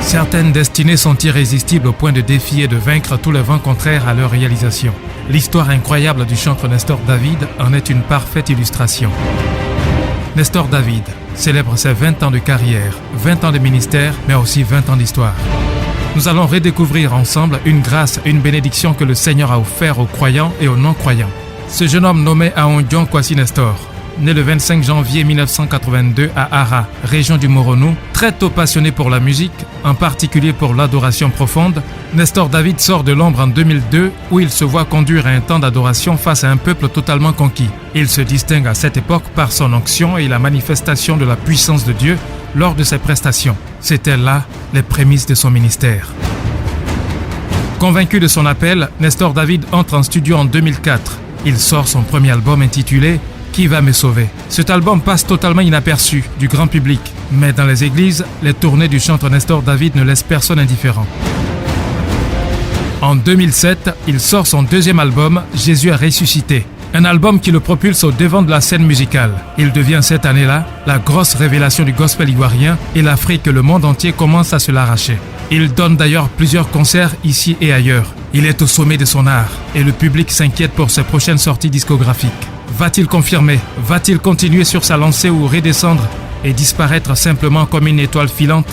Certaines destinées sont irrésistibles au point de défier et de vaincre tous les vents contraires à leur réalisation. L'histoire incroyable du chantre Nestor David en est une parfaite illustration. Nestor David célèbre ses 20 ans de carrière, 20 ans de ministère, mais aussi 20 ans d'histoire. Nous allons redécouvrir ensemble une grâce, une bénédiction que le Seigneur a offert aux croyants et aux non-croyants. Ce jeune homme nommé Aondion Kwasi Nestor, né le 25 janvier 1982 à Ara, région du Moronou, très tôt passionné pour la musique, en particulier pour l'adoration profonde, Nestor David sort de l'ombre en 2002 où il se voit conduire à un temps d'adoration face à un peuple totalement conquis. Il se distingue à cette époque par son onction et la manifestation de la puissance de Dieu lors de ses prestations. C'étaient là les prémices de son ministère. Convaincu de son appel, Nestor David entre en studio en 2004. Il sort son premier album intitulé « Qui va me sauver ?» Cet album passe totalement inaperçu du grand public, mais dans les églises, les tournées du chantre Nestor David ne laissent personne indifférent. En 2007, il sort son deuxième album « Jésus a ressuscité », un album qui le propulse au devant de la scène musicale. Il devient cette année-là la grosse révélation du gospel ivoirien et l'Afrique et le monde entier commencent à se l'arracher. Il donne d'ailleurs plusieurs concerts ici et ailleurs. Il est au sommet de son art et le public s'inquiète pour ses prochaines sorties discographiques. Va-t-il confirmer? Va-t-il continuer sur sa lancée ou redescendre et disparaître simplement comme une étoile filante?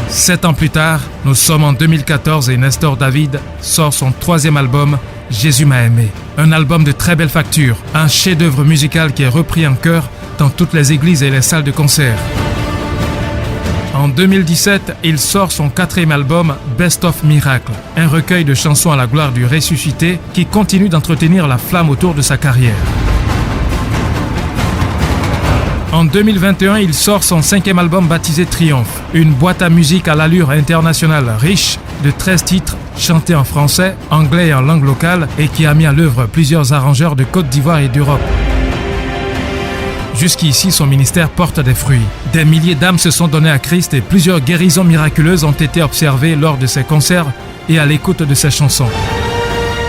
7 ans plus tard, nous sommes en 2014 et Nestor David sort son troisième album « Jésus m'a aimé ». Un album de très belle facture, un chef-d'œuvre musical qui est repris en chœur dans toutes les églises et les salles de concert. En 2017, il sort son quatrième album Best of Miracle, un recueil de chansons à la gloire du ressuscité qui continue d'entretenir la flamme autour de sa carrière. En 2021, il sort son cinquième album baptisé Triomphe, une boîte à musique à l'allure internationale riche de 13 titres chantés en français, anglais et en langue locale et qui a mis à l'œuvre plusieurs arrangeurs de Côte d'Ivoire et d'Europe. Jusqu'ici, son ministère porte des fruits. Des milliers d'âmes se sont données à Christ et plusieurs guérisons miraculeuses ont été observées lors de ses concerts et à l'écoute de ses chansons.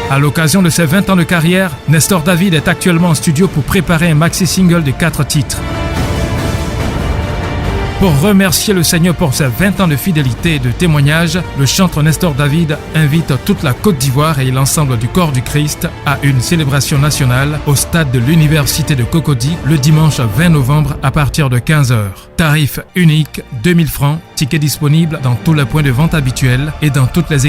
À l'occasion de ses 20 ans de carrière, Nestor David est actuellement en studio pour préparer un maxi-single de 4 titres. Pour remercier le Seigneur pour ses 20 ans de fidélité et de témoignage, le chantre Nestor David invite toute la Côte d'Ivoire et l'ensemble du corps du Christ à une célébration nationale au stade de l'Université de Cocody le dimanche 20 novembre à partir de 15h. Tarif unique, 2000 francs, ticket disponible dans tous les points de vente habituels et dans toutes les églises.